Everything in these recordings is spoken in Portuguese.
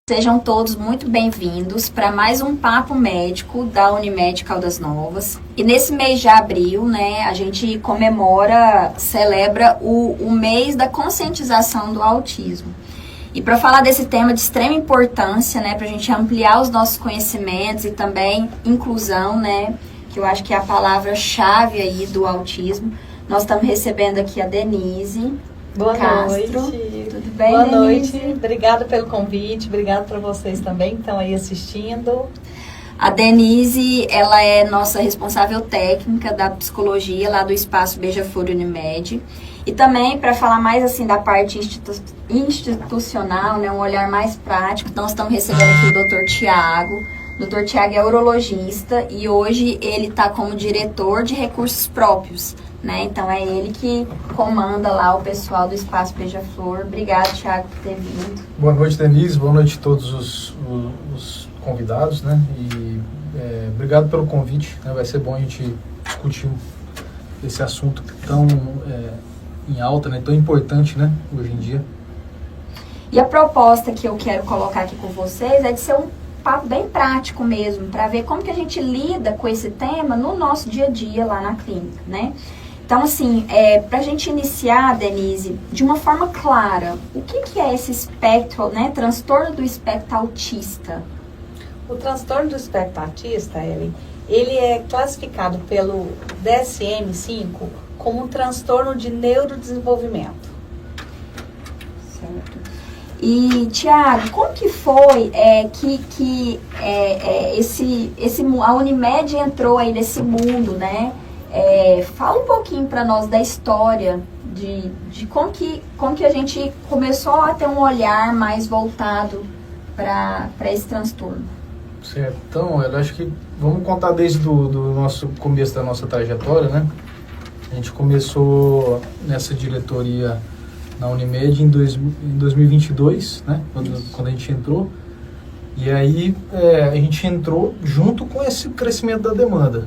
Sejam todos muito bem-vindos para mais um Papo Médico da Unimed Caldas Novas. E nesse mês de abril, né, a gente celebra o mês da conscientização do autismo. E para falar desse tema de extrema importância, né, para a gente ampliar os nossos conhecimentos e também inclusão, né, que eu acho que é a palavra-chave aí do autismo, nós estamos recebendo aqui a Denise Boa Castro. Noite. Tudo bem, Boa Denise? noite. Obrigada pelo convite. Obrigada para vocês também que estão aí assistindo. A Denise, ela é nossa responsável técnica da psicologia lá do Espaço Beija-Flor Unimed. E também, para falar mais assim da parte institucional, né, um olhar mais prático, nós estamos recebendo aqui o Dr. Tiago. O Dr. Tiago é urologista e hoje ele está como diretor de recursos próprios, né? Então é ele que comanda lá o pessoal do Espaço Beija-Flor. Obrigada, Tiago, por ter vindo. Boa noite, Denise. Boa noite a todos os convidados, né? E obrigado pelo convite, né? Vai ser bom a gente discutir esse assunto tão em alta, né? Tão importante, né? Hoje em dia. E a proposta que eu quero colocar aqui com vocês é de ser um papo bem prático mesmo, para ver como que a gente lida com esse tema no nosso dia a dia lá na clínica, né? Então, assim, para a gente iniciar, Denise, de uma forma clara, o que é esse espectro, né, transtorno do espectro autista? O transtorno do espectro autista, Ellen, ele é classificado pelo DSM-5 como um transtorno de neurodesenvolvimento. Certo. E, Tiago, como que foi a Unimed entrou aí nesse mundo, né? Fala um pouquinho para nós da história de como que a gente começou a ter um olhar mais voltado para esse transtorno. Certo. Então, eu acho que vamos contar desde do nosso começo da nossa trajetória, né? A gente começou nessa diretoria na Unimed em 2022, né? Quando a gente entrou. E aí a gente entrou junto com esse crescimento da demanda.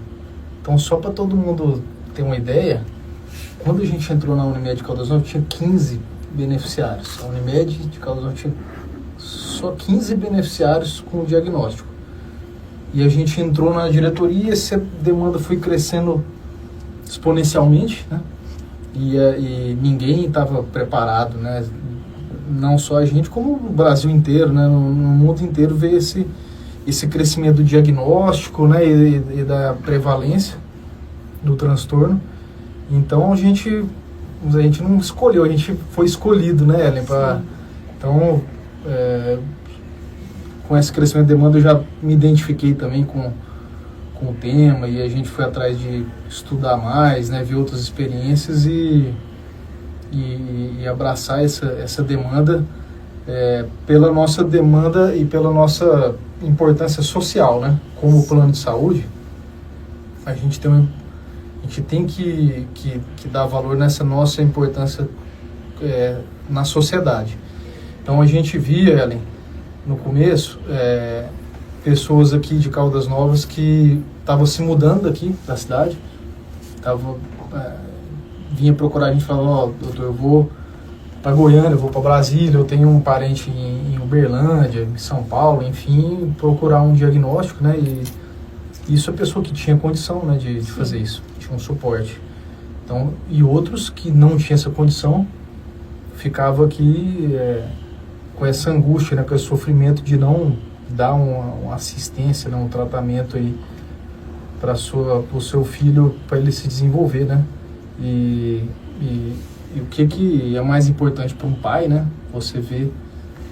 Então, só para todo mundo ter uma ideia, quando a gente entrou na Unimed Caldas Novas, tinha 15 beneficiários. A Unimed de Caldas Novas tinha só 15 beneficiários com diagnóstico. E a gente entrou na diretoria e essa demanda foi crescendo exponencialmente, né? E ninguém estava preparado, né? Não só a gente, como o Brasil inteiro, né? No mundo inteiro veio esse crescimento do diagnóstico, né? E da prevalência do transtorno. Então a gente não escolheu, a gente foi escolhido, né, Ellen? Então, com esse crescimento de demanda eu já me identifiquei também com o tema e a gente foi atrás de estudar mais, né, ver outras experiências e abraçar essa demanda pela nossa demanda e pela nossa importância social, né? Como plano de saúde, a gente tem que dar valor nessa nossa importância na sociedade. Então a gente via, Ellen, no começo, pessoas aqui de Caldas Novas que estavam se mudando daqui da cidade, vinha procurar a gente e falava, doutor, eu vou para Goiânia, eu vou para Brasília, eu tenho um parente em Uberlândia, em São Paulo, enfim, procurar um diagnóstico, né? E isso é a pessoa que tinha condição, né, de fazer isso, tinha um suporte. Então, e outros que não tinham essa condição, ficavam aqui com essa angústia, né, com esse sofrimento de não dar uma assistência, né, um tratamento aí para o seu filho, para ele se desenvolver, né? E o que é mais importante para um pai, né? Você vê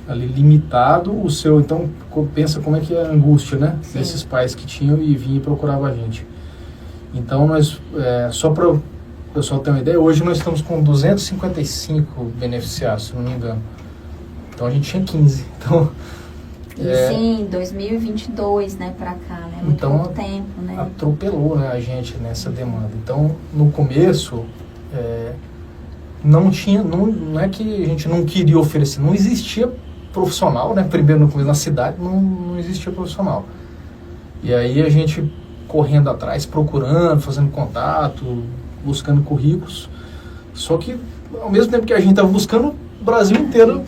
ali limitado o seu... Então, pensa como é que é a angústia, né? Sim. Desses pais que tinham e vinham e procuravam a gente. Então, nós... só para o pessoal ter uma ideia, hoje nós estamos com 255 beneficiários, se não me engano. Então, a gente tinha 15. Então... Isso em 2022, né, para cá, né? Muito então, pouco tempo, né? Atropelou, né, a gente nessa demanda. Então, no começo, não é que a gente não queria oferecer, não existia profissional, né? Primeiro no começo, na cidade, não existia profissional. E aí a gente correndo atrás, procurando, fazendo contato, buscando currículos. Só que, ao mesmo tempo que a gente estava buscando, o Brasil inteiro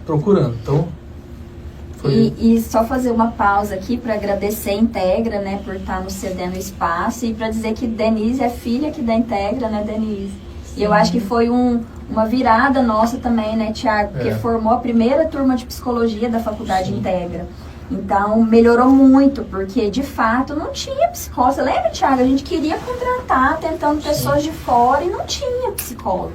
procurando. Então, E só fazer uma pausa aqui para agradecer a Integra, né, por estar nos cedendo espaço e para dizer que Denise é filha aqui da Integra, né, Denise? Sim. E eu acho que foi uma virada nossa também, né, Tiago? Porque formou a primeira turma de psicologia da Faculdade Integra. Então, melhorou muito, porque de fato não tinha psicólogo. Você lembra, Tiago? A gente queria contratar, tentando pessoas de fora e não tinha psicólogo.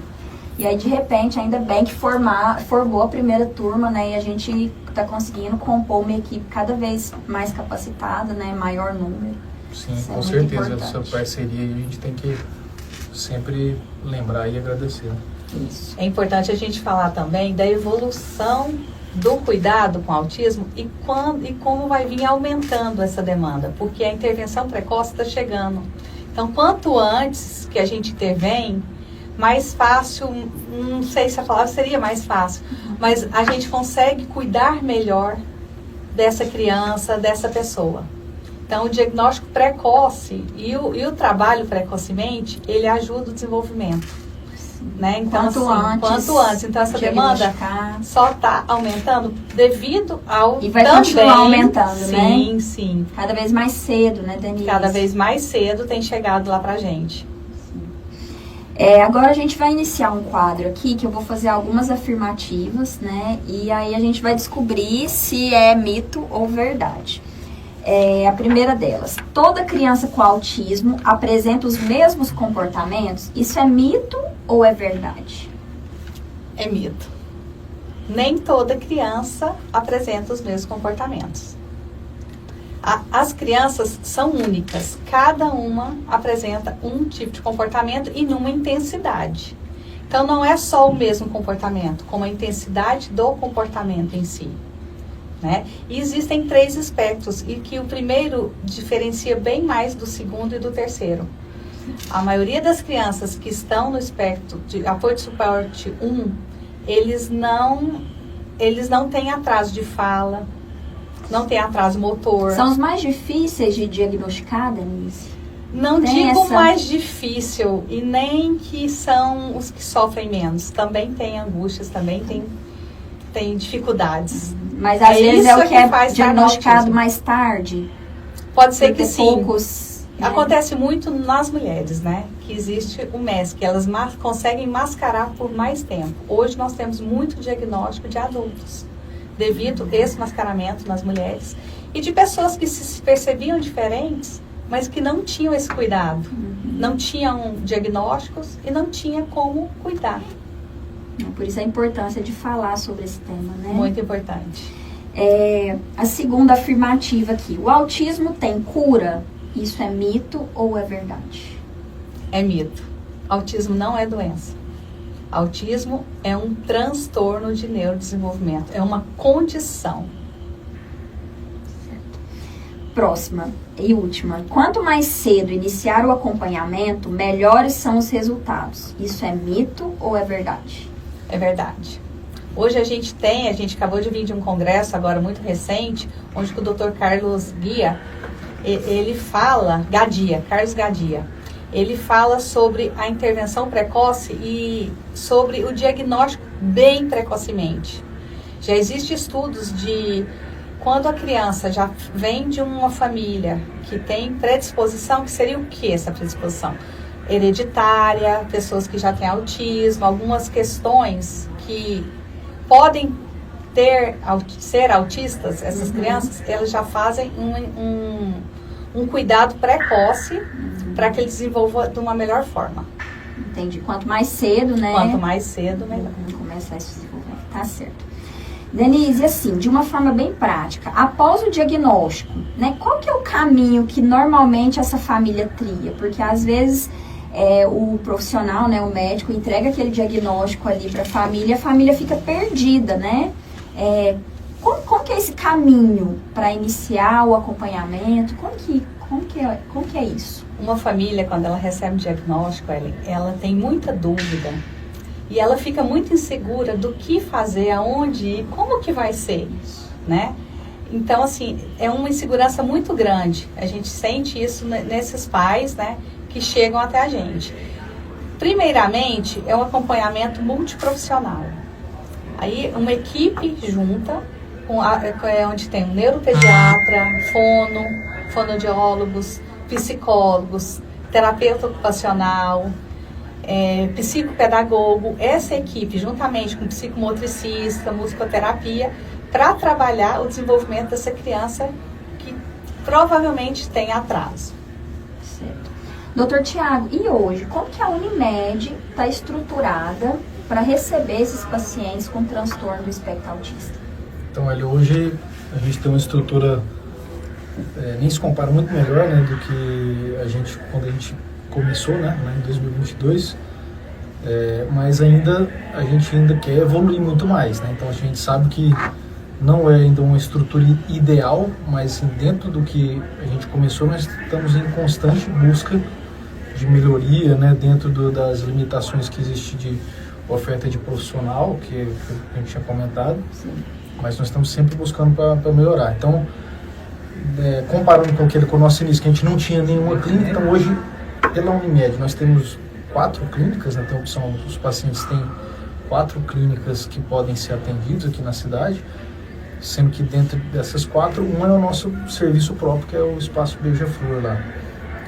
E aí, de repente, ainda bem que formou a primeira turma, né? E a gente está conseguindo compor uma equipe cada vez mais capacitada, né? Maior número. Sim, com certeza. Essa parceria aí a gente tem que sempre lembrar e agradecer. Isso. É importante a gente falar também da evolução do cuidado com autismo e como vai vir aumentando essa demanda, porque a intervenção precoce está chegando. Então, quanto antes que a gente intervém, mais fácil, não sei se a palavra seria mais fácil, mas a gente consegue cuidar melhor dessa criança, dessa pessoa. Então, o diagnóstico precoce e o trabalho precocemente, ele ajuda o desenvolvimento. Né? Então, quanto antes. Então, essa demanda só está aumentando devido ao... E vai continuar aumentando, sim, né? Sim. Cada vez mais cedo, né, Denise? Cada vez mais cedo tem chegado lá pra gente. Agora a gente vai iniciar um quadro aqui que eu vou fazer algumas afirmativas, né? E aí a gente vai descobrir se é mito ou verdade. A primeira delas, toda criança com autismo apresenta os mesmos comportamentos? Isso é mito ou é verdade? É mito. Nem toda criança apresenta os mesmos comportamentos. As crianças são únicas. Cada uma apresenta um tipo de comportamento e numa intensidade. Então, não é só o mesmo comportamento, como a intensidade do comportamento em si. Né? E existem 3 espectros, e que o primeiro diferencia bem mais do segundo e do terceiro. A maioria das crianças que estão no espectro de apoio de suporte 1, eles não têm atraso de fala, não têm atraso motor. São os mais difíceis de diagnosticar, Denise? Não digo mais difícil, e nem que são os que sofrem menos. Também tem angústias, também tem dificuldades. Mas às vezes é o que é diagnosticado mais tarde? Pode ser que sim. Poucos, né? Acontece muito nas mulheres, né? Que existe o MES, que elas conseguem mascarar por mais tempo. Hoje nós temos muito diagnóstico de adultos, devido a esse mascaramento nas mulheres. E de pessoas que se percebiam diferentes, mas que não tinham esse cuidado. Não tinham diagnósticos e não tinha como cuidar. Por isso a importância de falar sobre esse tema, né? Muito importante. A segunda afirmativa aqui. O autismo tem cura? Isso é mito ou é verdade? É mito. Autismo não é doença. Autismo é um transtorno de neurodesenvolvimento. É uma condição. Certo. Próxima e última. Quanto mais cedo iniciar o acompanhamento, melhores são os resultados. Isso é mito ou é verdade? É verdade. Hoje a gente acabou de vir de um congresso agora muito recente, onde o Dr. Carlos Gadia, ele fala sobre a intervenção precoce e sobre o diagnóstico bem precocemente. Já existem estudos de quando a criança já vem de uma família que tem predisposição, que seria o que essa predisposição? Hereditária, pessoas que já têm autismo, algumas questões que podem ser autistas, essas crianças, elas já fazem um cuidado precoce para que ele desenvolva de uma melhor forma. Entendi. Quanto mais cedo, né? Quanto mais cedo, melhor. Começar a se desenvolver. Tá certo. Denise, assim, de uma forma bem prática, após o diagnóstico, né, qual que é o caminho que normalmente essa família trilha? Porque às vezes o profissional, né, o médico, entrega aquele diagnóstico ali para a família fica perdida, né? Como que é esse caminho para iniciar o acompanhamento? Como que é isso? Uma família, quando ela recebe o diagnóstico, ela tem muita dúvida. E ela fica muito insegura do que fazer, aonde ir, como que vai ser, né? Então, assim, é uma insegurança muito grande. A gente sente isso nesses pais, né, que chegam até a gente. Primeiramente, é um acompanhamento multiprofissional. Aí, uma equipe junta onde tem um neuropediatra, fonoaudiólogos, psicólogos, terapeuta ocupacional, psicopedagogo, essa equipe, juntamente com psicomotricista, musicoterapia, para trabalhar o desenvolvimento dessa criança que provavelmente tem atraso. Certo. Doutor Tiago, e hoje, como que a Unimed está estruturada para receber esses pacientes com transtorno do espectro autista? Então, hoje a gente tem uma estrutura, nem se compara, muito melhor, né, do que quando a gente começou, né, lá em 2022, mas a gente ainda quer evoluir muito mais, né? Então a gente sabe que não é ainda uma estrutura ideal, mas assim, dentro do que a gente começou, nós estamos em constante busca de melhoria, né, dentro das limitações que existe de oferta de profissional, que a gente tinha comentado. Sim. Mas nós estamos sempre buscando para melhorar. Então, comparando com o nosso início, que a gente não tinha nenhuma clínica, então hoje, pela Unimed, nós temos 4 clínicas, né, tem a opção, os pacientes têm 4 clínicas que podem ser atendidos aqui na cidade, sendo que dentro dessas 4, uma é o nosso serviço próprio, que é o Espaço Beija-Flor lá,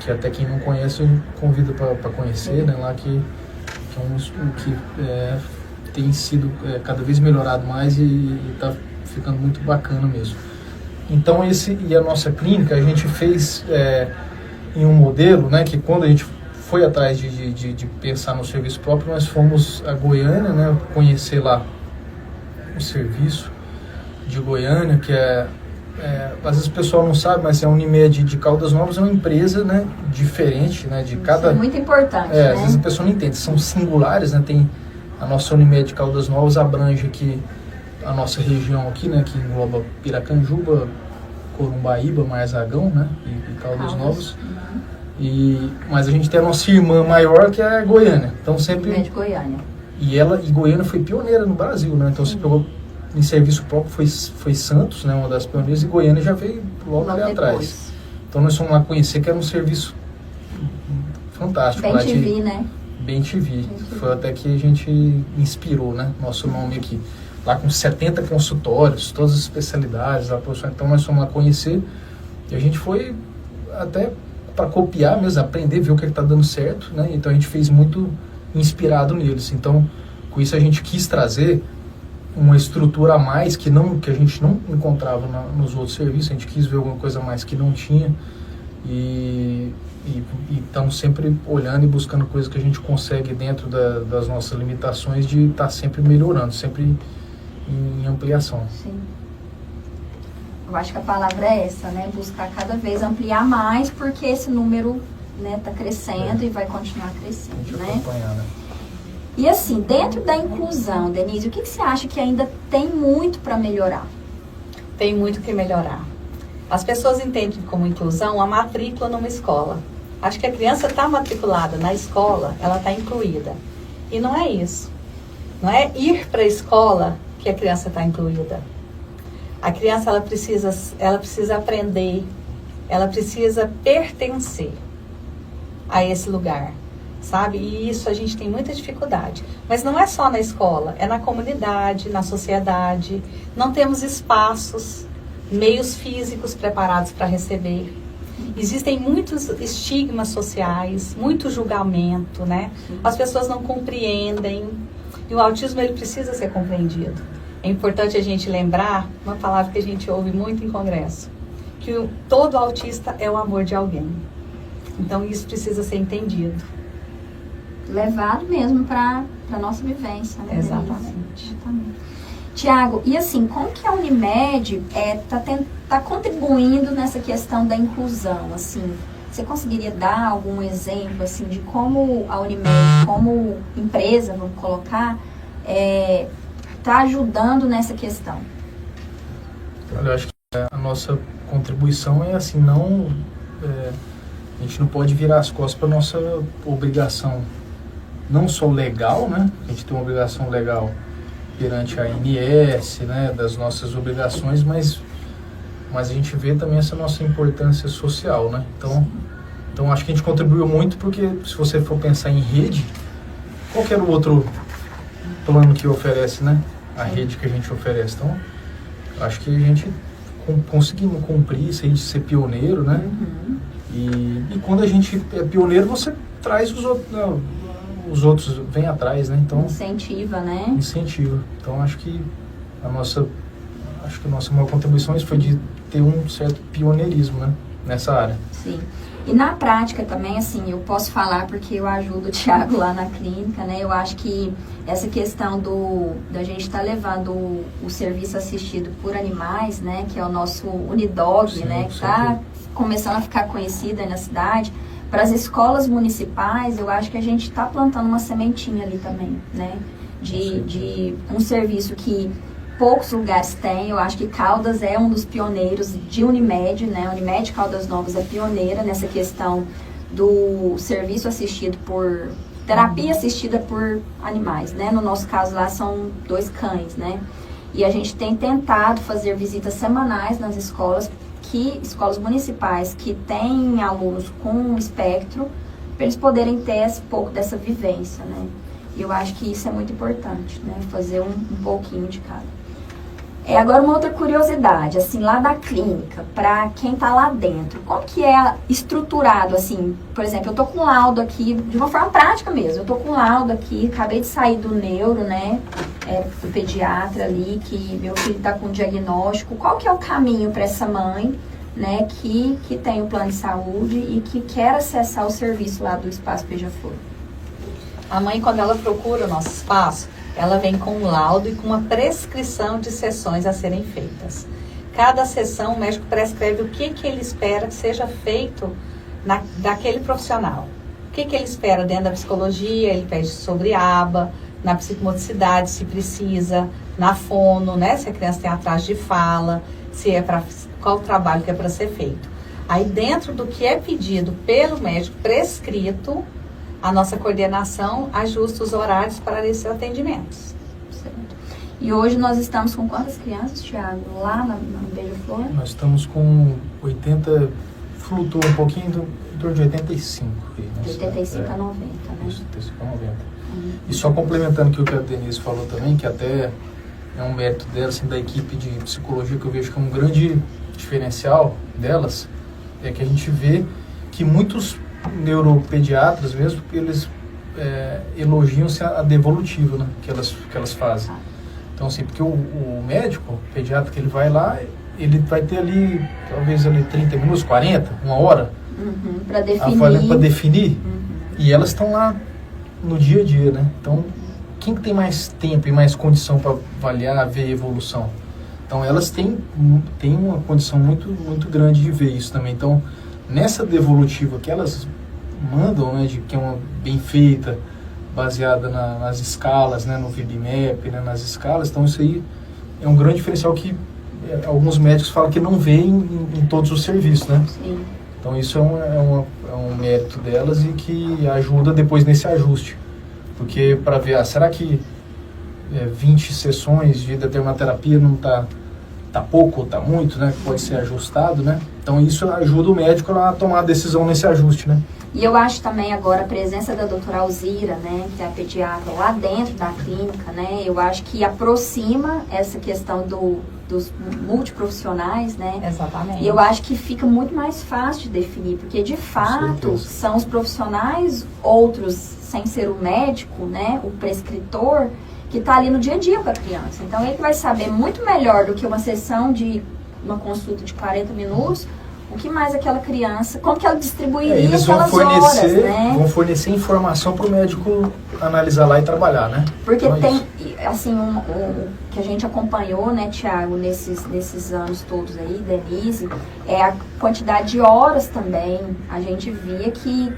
que até quem não conhece, eu convido para conhecer, né, lá que tem sido cada vez melhorado mais e está ficando muito bacana mesmo. Então a nossa clínica a gente fez em um modelo, né, que quando a gente foi atrás de pensar no serviço próprio, nós fomos a Goiânia, né, conhecer lá o serviço de Goiânia, que às vezes o pessoal não sabe, mas a Unimed de Caldas Novas é uma empresa, né, diferente, né, de cada... Isso é muito importante, né? Às vezes a pessoa não entende, são singulares, né, tem a nossa Unimed de Caldas Novas abrange aqui a nossa região aqui, né, que engloba Piracanjuba, Corumbaíba, Marzagão, né, e Caldas Novas. Mas a gente tem a nossa irmã maior, que é Goiânia. Então sempre... Unimed Goiânia. E Goiânia foi pioneira no Brasil, né, então se pegou em serviço próprio foi Santos, né, uma das pioneiras, e Goiânia já veio logo ali atrás. Então nós fomos lá conhecer, que era um serviço fantástico. Bem TV, né? Bem TV. Foi até que a gente inspirou, né, nosso nome aqui. Lá com 70 consultórios, todas as especialidades, então nós fomos lá conhecer, e a gente foi até para copiar mesmo, aprender, ver o que está dando certo, né, então a gente fez muito inspirado neles. Então, com isso a gente quis trazer uma estrutura a mais que a gente não encontrava nos outros serviços, a gente quis ver alguma coisa a mais que não tinha, e estamos sempre olhando e buscando coisas que a gente consegue dentro das nossas limitações, de estar sempre melhorando, sempre em ampliação. Sim. Eu acho que a palavra é essa, né? Buscar cada vez ampliar mais, porque esse número, né, tá crescendo e vai continuar crescendo, né? Acompanhar, né? E assim, dentro da inclusão, Denise, o que você acha que ainda tem muito para melhorar? Tem muito que melhorar. As pessoas entendem como inclusão a matrícula numa escola. Acho que a criança está matriculada na escola, ela está incluída. E não é isso. Não é ir para a escola que a criança está incluída. A criança ela precisa aprender, ela precisa pertencer a esse lugar, sabe? E isso a gente tem muita dificuldade. Mas não é só na escola, é na comunidade, na sociedade. Não temos espaços, meios físicos preparados para receber. Existem muitos estigmas sociais, muito julgamento, né? As pessoas não compreendem. E o autismo, ele precisa ser compreendido. É importante a gente lembrar uma palavra que a gente ouve muito em congresso, que todo autista é o amor de alguém. Então, isso precisa ser entendido. Levado mesmo para a nossa vivência, né? Exatamente. Tiago, e assim, como que a Unimed tá contribuindo nessa questão da inclusão, assim? Você conseguiria dar algum exemplo, assim, de como a Unimed, como empresa, vamos colocar, está ajudando nessa questão? Eu acho que a nossa contribuição é assim, a gente não pode virar as costas para nossa obrigação, não só legal, né? A gente tem uma obrigação legal perante a ANS, né, das nossas obrigações, mas a gente vê também essa nossa importância social, né? Então acho que a gente contribuiu muito, porque se você for pensar em rede, qualquer outro plano que oferece, né, a rede que a gente oferece, então Acho que a gente conseguimos cumprir isso aí de ser pioneiro, né? Uhum. E quando a gente é pioneiro, você traz os outros, não, os outros vêm atrás, né? Então, Incentiva, né? incentiva. Então, acho que a nossa maior contribuição foi de ter um certo pioneirismo, né? Nessa área. Sim. E na prática também, assim, eu posso falar porque eu ajudo o Thiago lá na clínica, né? Eu acho que essa questão da gente estar levando o serviço assistido por animais, né? Que é o nosso Unidog, Sim, né? Que está começando a ficar conhecida aí na cidade. Para as escolas municipais, eu acho que a gente está plantando uma sementinha ali também, né? De um serviço que poucos lugares têm. Eu acho que Caldas é um dos pioneiros de Unimed, né? Unimed Caldas Novas é pioneira nessa questão do serviço assistido por... terapia assistida por animais, né? No nosso caso lá são 2 cães, né? E a gente tem tentado fazer visitas semanais nas escolas municipais que têm alunos com espectro, para eles poderem ter um pouco dessa vivência, né? E eu acho que isso é muito importante, né? Fazer um pouquinho de cada. Agora uma outra curiosidade, assim, lá da clínica, para quem está lá dentro, como que é estruturado, assim, por exemplo, eu tô com um laudo aqui, de uma forma prática mesmo, eu tô com um laudo aqui, acabei de sair do neuro, né, do pediatra ali, que meu filho está com diagnóstico, qual que é o caminho para essa mãe, né, que tem o plano de saúde e que quer acessar o serviço lá do Espaço Beija-Flor? A mãe, quando ela procura o nosso espaço, ela vem com um laudo e com uma prescrição de sessões a serem feitas. Cada sessão, o médico prescreve o que ele espera que seja feito daquele profissional. O que ele espera dentro da psicologia, ele pede sobre aba, na psicomotricidade, se precisa, na fono, né, se a criança tem atraso de fala, se é para qual o trabalho que é para ser feito. Aí, dentro do que é pedido pelo médico prescrito, a nossa coordenação ajusta os horários para esses atendimentos. Certo. E hoje nós estamos com quantas crianças, Thiago, lá na Beija-Flor? Nós estamos com 80, flutua um pouquinho, em torno de 85. De 85 a 90, né? Isso, 85 a 90. E só complementando o que a Denise falou também, que até é um mérito dela, assim, da equipe de psicologia, que eu vejo que é um grande diferencial delas, é que a gente vê que muitos neuropediatras mesmo, eles elogiam-se a devolutiva, né, que elas fazem. Então, assim, porque o médico, o pediatra, que ele vai lá, ele vai ter ali, talvez ali 30 minutos, 40, 1 hora, para definir. Para definir, e elas estão lá no dia a dia, né? Então, quem que tem mais tempo e mais condição para avaliar, ver a evolução? Então, elas têm uma condição muito, muito grande de ver isso também. Então, nessa devolutiva que elas mandam, né, de que é uma bem feita, baseada nas escalas, né, no VB-MAP, né, nas escalas, então isso aí é um grande diferencial que alguns médicos falam que não vê em todos os serviços, né? Sim. Então isso é um mérito delas e que ajuda depois nesse ajuste, porque para ver, será que 20 sessões de determinada terapia não tá pouco ou tá muito, né? Pode ser ajustado, né? Então isso ajuda o médico a tomar a decisão nesse ajuste, né? E eu acho também agora a presença da doutora Alzira, né, que é a pediatra lá dentro da clínica, né, eu acho que aproxima essa questão dos multiprofissionais, né? Exatamente. E eu acho que fica muito mais fácil de definir, porque de fato são os profissionais, outros sem ser o médico, né, o prescritor, que está ali no dia a dia com a criança. Então ele vai saber muito melhor do que uma sessão de uma consulta de 40 minutos, o que mais aquela criança, como que ela distribuiria eles aquelas horas, né? Vão fornecer informação para o médico analisar lá e trabalhar, né? Porque então, tem, assim, que a gente acompanhou, né, Thiago, nesses anos todos aí, Denise, é a quantidade de horas também. A gente via que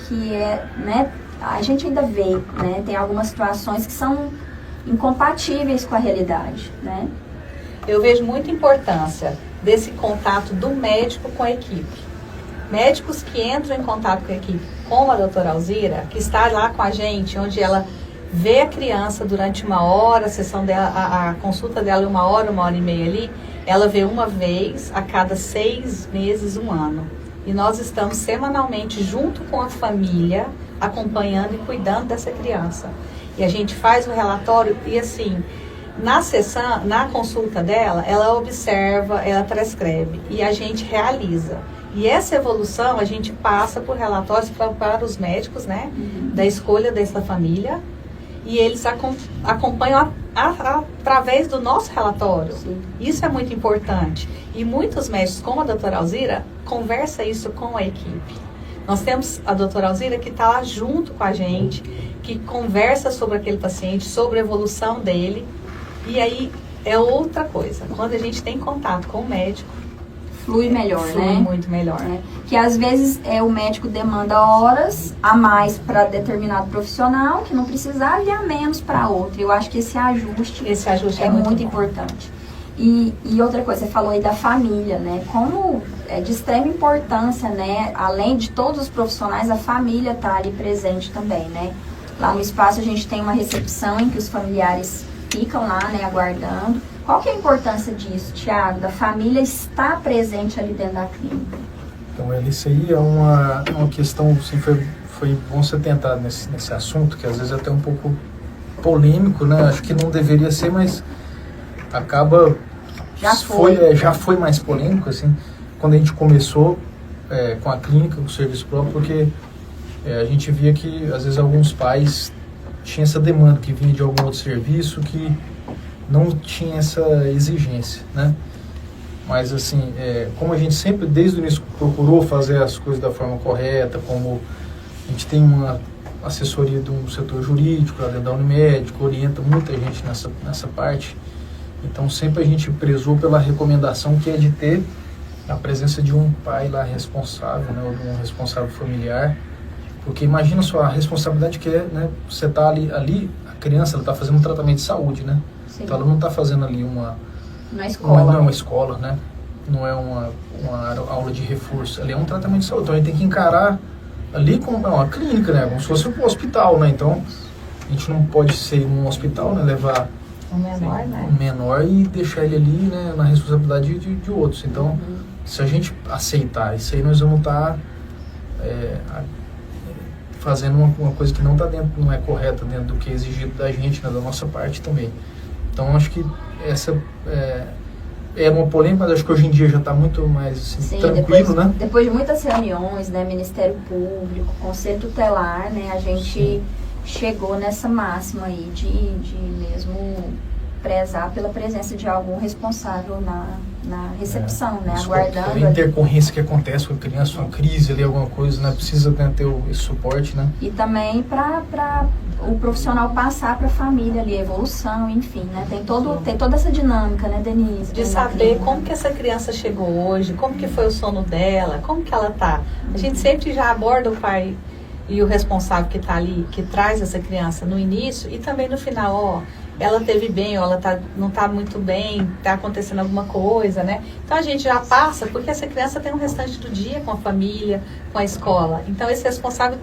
né, a gente ainda vê, né, tem algumas situações que são incompatíveis com a realidade, né? Eu vejo muita importância desse contato do médico com a equipe. Médicos que entram em contato com a equipe, como a doutora Alzira, que está lá com a gente, onde ela vê a criança durante 1 hora, a sessão dela, a consulta dela é 1 hora, 1h30 ali, ela vê uma vez a cada 6 meses, 1 ano. E nós estamos semanalmente junto com a família, acompanhando e cuidando dessa criança. E a gente faz o relatório e assim, na sessão, na consulta dela, ela observa, ela prescreve e a gente realiza. E essa evolução a gente passa por relatórios para os médicos, né, da escolha dessa família, e eles acompanham através do nosso relatório. Sim. Isso é muito importante. E muitos médicos, como a doutora Alzira, conversa isso com a equipe. Nós temos a doutora Alzira que está lá junto com a gente, que conversa sobre aquele paciente, sobre a evolução dele. E aí é outra coisa. Quando a gente tem contato com o médico, Flui melhor, flui né? muito melhor. Que às vezes o médico demanda horas a mais para determinado profissional, que não precisava, e a menos para outro. Eu acho que esse ajuste É muito bom. importante. E outra coisa, você falou aí da família, né? Como é de extrema importância, né? Além de todos os profissionais, a família tá ali presente também, né? Lá no espaço a gente tem uma recepção em que os familiares ficam lá, né, aguardando. Qual que é a importância disso, Thiago? Da família estar presente ali dentro da clínica? Então, isso aí é uma questão, assim, foi bom você tentar nesse assunto, que às vezes é até um pouco polêmico, né? Acho que não deveria ser, mas acaba... Já foi mais polêmico, assim, quando a gente começou com a clínica, com o serviço próprio, porque a gente via que, às vezes, alguns pais tinham essa demanda que vinha de algum outro serviço que não tinha essa exigência, né? Mas, assim, como a gente sempre, desde o início, procurou fazer as coisas da forma correta, como a gente tem uma assessoria de um setor jurídico lá dentro da Unimed, que orienta muita gente nessa parte, então sempre a gente prezou pela recomendação que é de ter a presença de um pai lá responsável, né, ou de um responsável familiar, porque imagina só a responsabilidade que é, né, você tá ali, a criança, ela tá fazendo um tratamento de saúde, né? Sim. Então ela não tá fazendo ali Na escola. não é uma escola, né? Não é uma aula de reforço, ali é um tratamento de saúde. Então a gente tem que encarar ali como uma clínica, né? Como se fosse um hospital, né? Então a gente não pode ser um hospital, né? Levar O menor, né? um menor e deixar ele ali, né? Na responsabilidade de outros. Então, se a gente aceitar isso aí, nós vamos estar fazendo uma coisa que não é correta dentro do que é exigido da gente, né? Da nossa parte também. Então, acho que essa é uma polêmica, mas acho que hoje em dia já está muito mais assim, Sim, tranquilo, né? depois de muitas reuniões, né, Ministério Público, Conselho Tutelar, né, a gente chegou nessa máxima aí de mesmo prezar pela presença de algum responsável na recepção, né, aguardando. A intercorrência que acontece com a criança, uma crise ali, alguma coisa, né, precisa, né, ter esse suporte, né? E também para o profissional passar para a família ali, a evolução, enfim, né, tem toda essa dinâmica, né, Denise? De saber como que essa criança chegou hoje, como que foi o sono dela, como que ela tá. A gente sempre já aborda o pai e o responsável que está ali, que traz essa criança no início e também no final, ó, ela teve bem ou ela não está muito bem, está acontecendo alguma coisa, né? Então a gente já passa, porque essa criança tem um restante do dia com a família, com a escola. Então esse responsável,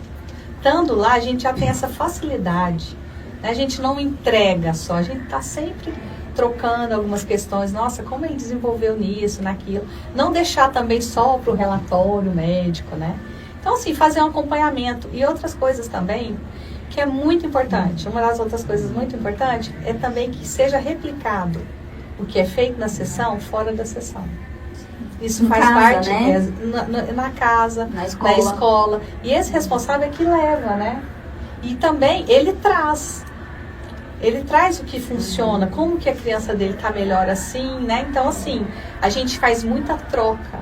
estando lá, a gente já tem essa facilidade, né? A gente não entrega só, a gente está sempre trocando algumas questões, nossa, como ele desenvolveu nisso, naquilo. Não deixar também só para o relatório médico, né? Então, assim, fazer um acompanhamento e outras coisas também, que é muito importante. Uma das outras coisas muito importantes é também que seja replicado o que é feito na sessão, fora da sessão. Isso faz parte, né? Na casa, Na na escola. E esse responsável é que leva, né? E também ele traz o que funciona, como que a criança dele está melhor assim, né? Então, assim, a gente faz muita troca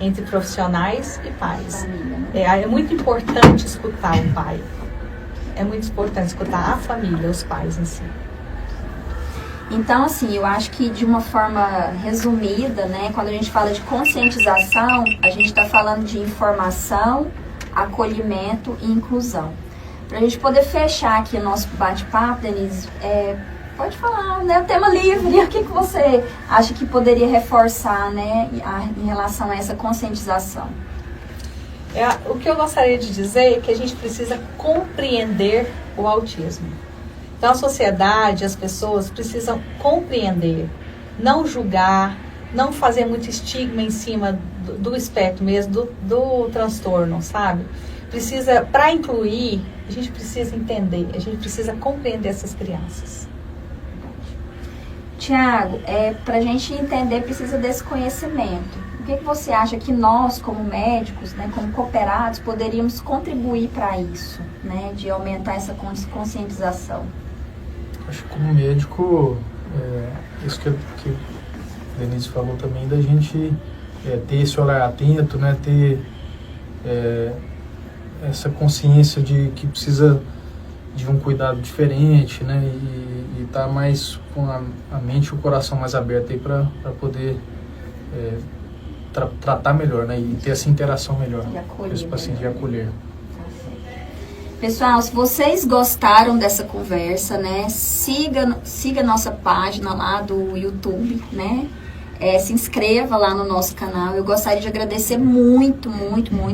entre profissionais e pais. Família, né? É muito importante escutar o pai. É muito importante escutar a família, os pais em si. Então, assim, eu acho que de uma forma resumida, né, quando a gente fala de conscientização, a gente está falando de informação, acolhimento e inclusão. Para a gente poder fechar aqui o nosso bate-papo, Denise, pode falar, né, o tema livre, o que você acha que poderia reforçar, né, em relação a essa conscientização? O que eu gostaria de dizer é que a gente precisa compreender o autismo. Então, a sociedade, as pessoas precisam compreender, não julgar, não fazer muito estigma em cima do espectro mesmo, do transtorno, sabe? Para incluir, a gente precisa entender, a gente precisa compreender essas crianças. Tiago, para a gente entender, precisa desse conhecimento. O que você acha que nós, como médicos, né, como cooperados, poderíamos contribuir para isso, né, de aumentar essa conscientização? Acho que como médico, isso que a Denise falou também, da gente ter esse olhar atento, né, ter essa consciência de que precisa de um cuidado diferente, né, e estar mais com a mente e o coração mais aberto aí para poder tratar melhor, né, e ter essa interação melhor com esse paciente, e acolher. Pessoal, se vocês gostaram dessa conversa, né, siga nossa página lá do YouTube, né, se inscreva lá no nosso canal. Eu gostaria de agradecer muito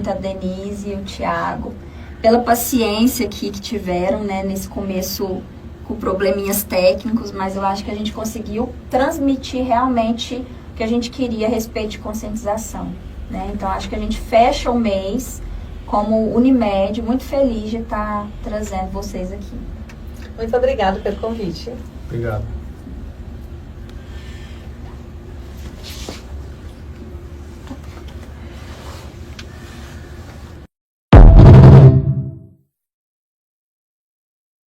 a Denise e o Tiago pela paciência aqui que tiveram, né, nesse começo com probleminhas técnicos, mas eu acho que a gente conseguiu transmitir realmente o que a gente queria a respeito de conscientização, né? Então, acho que a gente fecha o mês como Unimed, muito feliz de estar trazendo vocês aqui. Muito obrigada pelo convite. Obrigado.